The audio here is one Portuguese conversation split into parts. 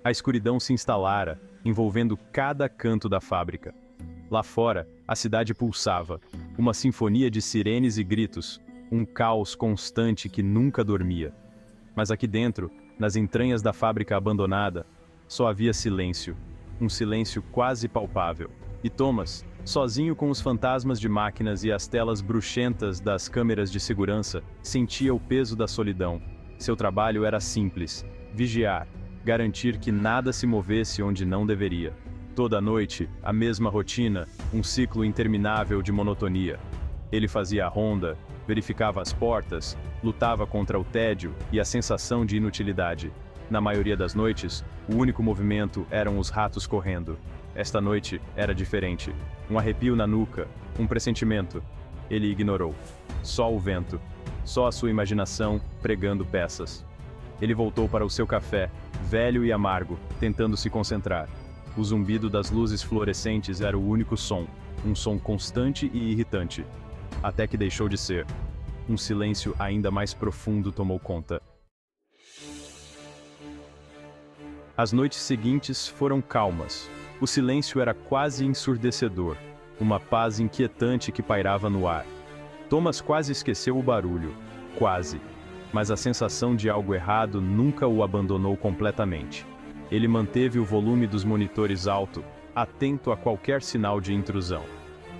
A escuridão se instalara, envolvendo cada canto da fábrica. Lá fora, a cidade pulsava, uma sinfonia de sirenes e gritos, um caos constante que nunca dormia. Mas aqui dentro, nas entranhas da fábrica abandonada, só havia silêncio, um silêncio quase palpável. E Thomas, sozinho com os fantasmas de máquinas e as telas bruxentas das câmeras de segurança, sentia o peso da solidão. Seu trabalho era simples: vigiar, garantir que nada se movesse onde não deveria. Toda noite, a mesma rotina, um ciclo interminável de monotonia. Ele fazia a ronda, verificava as portas, lutava contra o tédio e a sensação de inutilidade. Na maioria das noites, o único movimento eram os ratos correndo. Esta noite era diferente. Um arrepio na nuca, um pressentimento. Ele ignorou. Só o vento. Só a sua imaginação pregando peças. Ele voltou para o seu café, velho e amargo, tentando se concentrar. O zumbido das luzes fluorescentes era o único som, um som constante e irritante. Até que deixou de ser. Um silêncio ainda mais profundo tomou conta. As noites seguintes foram calmas. O silêncio era quase ensurdecedor, uma paz inquietante que pairava no ar. Thomas quase esqueceu o barulho, quase. Mas a sensação de algo errado nunca o abandonou completamente. Ele manteve o volume dos monitores alto, atento a qualquer sinal de intrusão.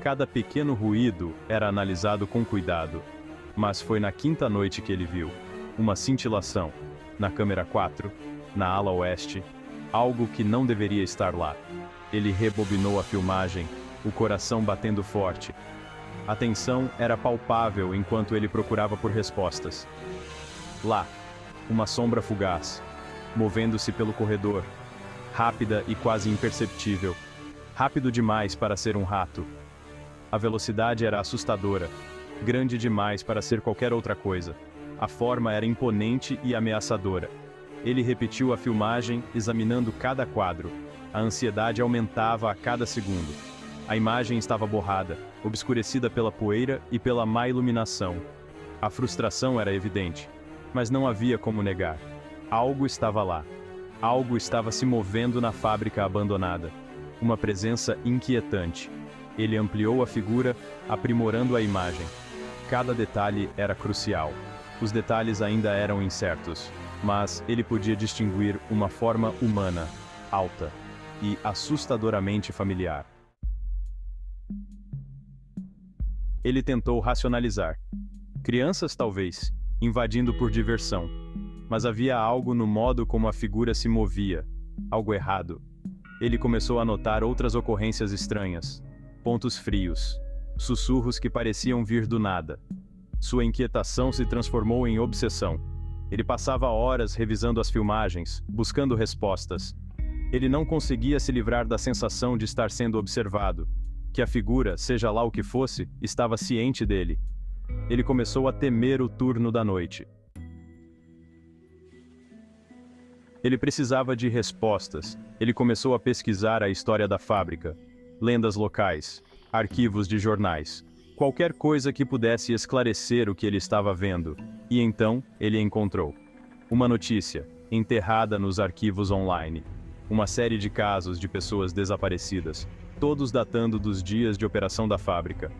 Cada pequeno ruído era analisado com cuidado. Mas foi na quinta noite que ele viu uma cintilação, na câmera 4, na ala oeste, algo que não deveria estar lá. Ele rebobinou a filmagem, o coração batendo forte. A tensão era palpável enquanto ele procurava por respostas. Lá, uma sombra fugaz, movendo-se pelo corredor, rápida e quase imperceptível. Rápido demais para ser um rato. A velocidade era assustadora, grande demais para ser qualquer outra coisa. A forma era imponente e ameaçadora. Ele repetiu a filmagem, examinando cada quadro. A ansiedade aumentava a cada segundo. A imagem estava borrada, obscurecida pela poeira e pela má iluminação. A frustração era evidente, mas não havia como negar. Algo estava lá. Algo estava se movendo na fábrica abandonada. Uma presença inquietante. Ele ampliou a figura, aprimorando a imagem. Cada detalhe era crucial. Os detalhes ainda eram incertos, mas ele podia distinguir uma forma humana, alta e assustadoramente familiar. Ele tentou racionalizar. Crianças, talvez, invadindo por diversão. Mas havia algo no modo como a figura se movia, algo errado. Ele começou a notar outras ocorrências estranhas. Pontos frios, sussurros que pareciam vir do nada. Sua inquietação se transformou em obsessão. Ele passava horas revisando as filmagens, buscando respostas. Ele não conseguia se livrar da sensação de estar sendo observado, que a figura, seja lá o que fosse, estava ciente dele. Ele começou a temer o turno da noite. Ele precisava de respostas. Ele começou a pesquisar a história da fábrica, lendas locais, arquivos de jornais, qualquer coisa que pudesse esclarecer o que ele estava vendo. E então, ele encontrou uma notícia, enterrada nos arquivos online. Uma série de casos de pessoas desaparecidas, todos datando dos dias de operação da fábrica.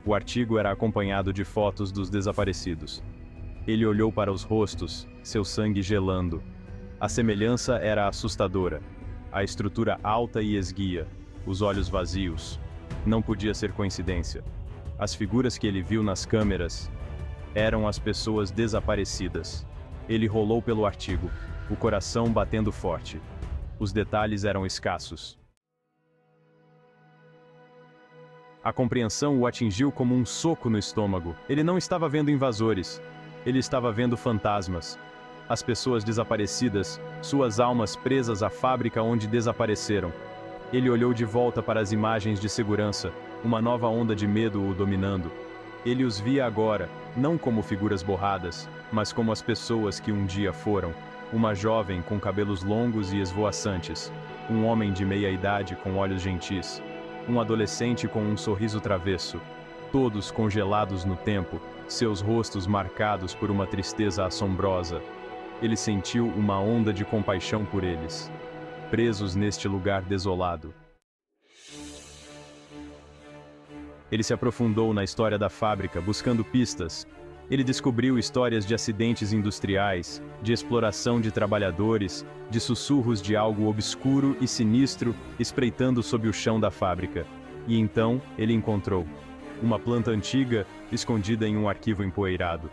O artigo era acompanhado de fotos dos desaparecidos. Ele olhou para os rostos, seu sangue gelando. A semelhança era assustadora. A estrutura alta e esguia, os olhos vazios. Não podia ser coincidência. As figuras que ele viu nas câmeras eram as pessoas desaparecidas. Ele rolou pelo artigo, o coração batendo forte. Os detalhes eram escassos. A compreensão o atingiu como um soco no estômago. Ele não estava vendo invasores. Ele estava vendo fantasmas. As pessoas desaparecidas, suas almas presas à fábrica onde desapareceram. Ele olhou de volta para as imagens de segurança, uma nova onda de medo o dominando. Ele os via agora, não como figuras borradas, mas como as pessoas que um dia foram. Uma jovem com cabelos longos e esvoaçantes, um homem de meia idade com olhos gentis, um adolescente com um sorriso travesso, todos congelados no tempo, seus rostos marcados por uma tristeza assombrosa. Ele sentiu uma onda de compaixão por eles. presos neste lugar desolado. Ele se aprofundou na história da fábrica, buscando pistas. Ele descobriu histórias de acidentes industriais, de exploração de trabalhadores, de sussurros de algo obscuro e sinistro espreitando sob o chão da fábrica. E então, ele encontrou uma planta antiga, escondida em um arquivo empoeirado.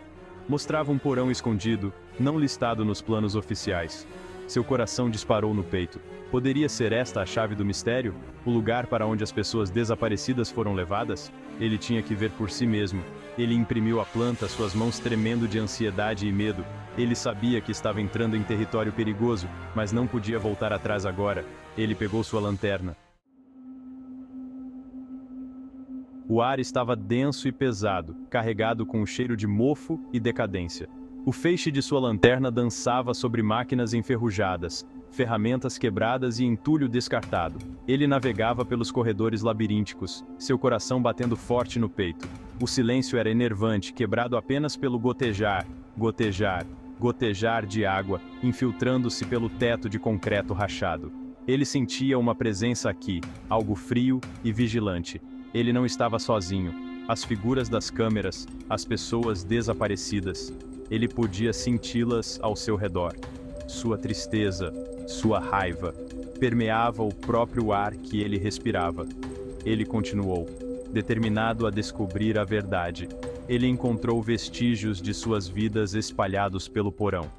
Mostrava um porão escondido, não listado nos planos oficiais. Seu coração disparou no peito. Poderia ser esta a chave do mistério? O lugar para onde as pessoas desaparecidas foram levadas? Ele tinha que ver por si mesmo. Ele imprimiu a planta, suas mãos tremendo de ansiedade e medo. Ele sabia que estava entrando em território perigoso, mas não podia voltar atrás agora. Ele pegou sua lanterna. O ar estava denso e pesado, carregado com um cheiro de mofo e decadência. O feixe de sua lanterna dançava sobre máquinas enferrujadas, ferramentas quebradas e entulho descartado. Ele navegava pelos corredores labirínticos, seu coração batendo forte no peito. O silêncio era enervante, quebrado apenas pelo gotejar, gotejar, gotejar de água, infiltrando-se pelo teto de concreto rachado. Ele sentia uma presença aqui, algo frio e vigilante. Ele não estava sozinho. As figuras das câmeras, as pessoas desaparecidas. Ele podia senti-las ao seu redor. Sua tristeza, sua raiva, permeava o próprio ar que ele respirava. Ele continuou, determinado a descobrir a verdade. Ele encontrou vestígios de suas vidas espalhados pelo porão.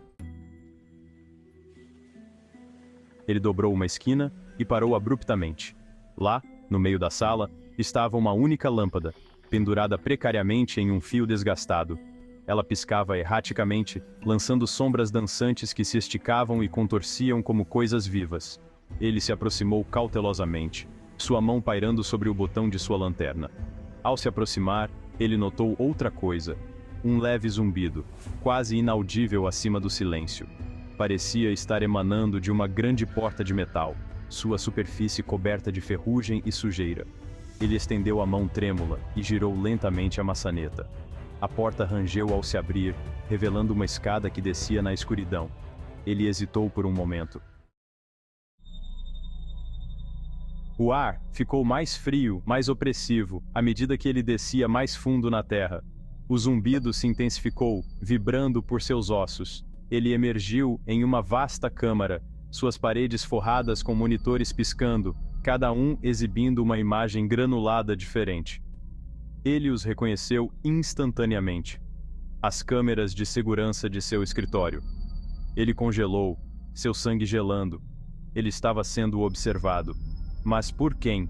Ele dobrou uma esquina e parou abruptamente. Lá, no meio da sala, estava uma única lâmpada, pendurada precariamente em um fio desgastado. Ela piscava erraticamente, lançando sombras dançantes que se esticavam e contorciam como coisas vivas. Ele se aproximou cautelosamente, sua mão pairando sobre o botão de sua lanterna. Ao se aproximar, ele notou outra coisa, um leve zumbido, quase inaudível acima do silêncio. Parecia estar emanando de uma grande porta de metal, sua superfície coberta de ferrugem e sujeira. Ele estendeu a mão trêmula e girou lentamente a maçaneta. A porta rangeu ao se abrir, revelando uma escada que descia na escuridão. Ele hesitou por um momento. O ar ficou mais frio, mais opressivo, à medida que ele descia mais fundo na terra. O zumbido se intensificou, vibrando por seus ossos. Ele emergiu em uma vasta câmara, suas paredes forradas com monitores piscando, cada um exibindo uma imagem granulada diferente. Ele os reconheceu instantaneamente. As câmeras de segurança de seu escritório. Ele congelou, seu sangue gelando. Ele estava sendo observado. Mas por quem?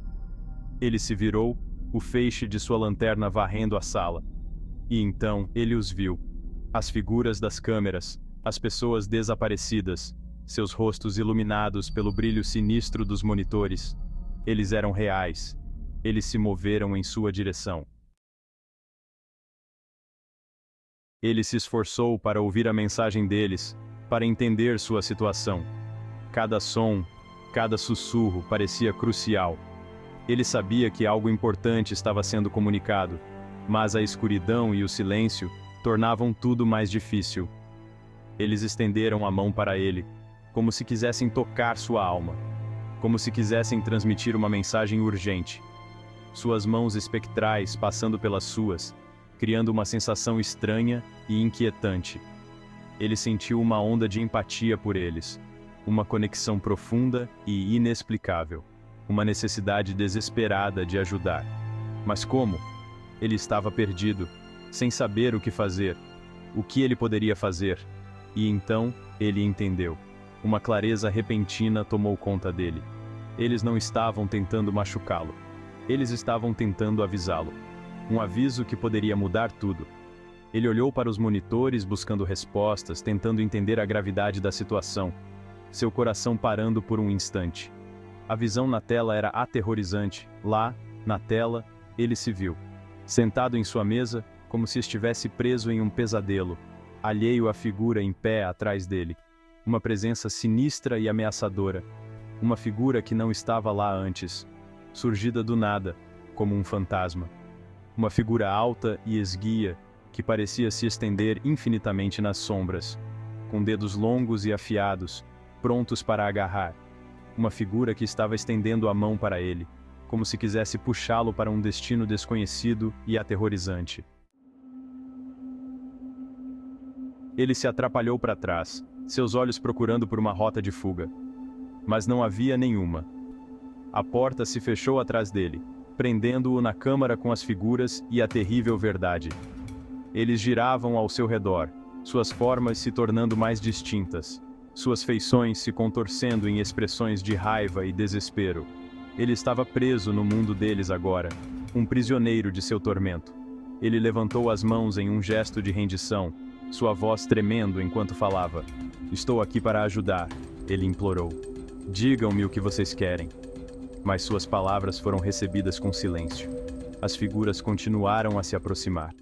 Ele se virou, o feixe de sua lanterna varrendo a sala. E então ele os viu. As figuras das câmeras, as pessoas desaparecidas, seus rostos iluminados pelo brilho sinistro dos monitores. Eles eram reais. Eles se moveram em sua direção. Ele se esforçou para ouvir a mensagem deles, para entender sua situação. Cada som, cada sussurro parecia crucial. Ele sabia que algo importante estava sendo comunicado, mas a escuridão e o silêncio tornavam tudo mais difícil. Eles estenderam a mão para ele, como se quisessem tocar sua alma, como se quisessem transmitir uma mensagem urgente. Suas mãos espectrais passando pelas suas, criando uma sensação estranha e inquietante. Ele sentiu uma onda de empatia por eles, uma conexão profunda e inexplicável, uma necessidade desesperada de ajudar. Mas como? Ele estava perdido, sem saber o que fazer, o que ele poderia fazer. E então, ele entendeu. Uma clareza repentina tomou conta dele. Eles não estavam tentando machucá-lo. Eles estavam tentando avisá-lo. Um aviso que poderia mudar tudo. Ele olhou para os monitores buscando respostas, tentando entender a gravidade da situação. Seu coração parando por um instante. A visão na tela era aterrorizante. Lá, na tela, ele se viu. Sentado em sua mesa, como se estivesse preso em um pesadelo, alheio à figura em pé atrás dele. Uma presença sinistra e ameaçadora. Uma figura que não estava lá antes, surgida do nada, como um fantasma. Uma figura alta e esguia, que parecia se estender infinitamente nas sombras, com dedos longos e afiados, prontos para agarrar. uma figura que estava estendendo a mão para ele, como se quisesse puxá-lo para um destino desconhecido e aterrorizante. Ele se atrapalhou para trás, seus olhos procurando por uma rota de fuga. Mas não havia nenhuma. A porta se fechou atrás dele, prendendo-o na câmara com as figuras e a terrível verdade. Eles giravam ao seu redor, suas formas se tornando mais distintas, suas feições se contorcendo em expressões de raiva e desespero. Ele estava preso no mundo deles agora, um prisioneiro de seu tormento. Ele levantou as mãos em um gesto de rendição, sua voz tremendo enquanto falava. "Estou aqui para ajudar", ele implorou. "Digam-me o que vocês querem." Mas suas palavras foram recebidas com silêncio. As figuras continuaram a se aproximar.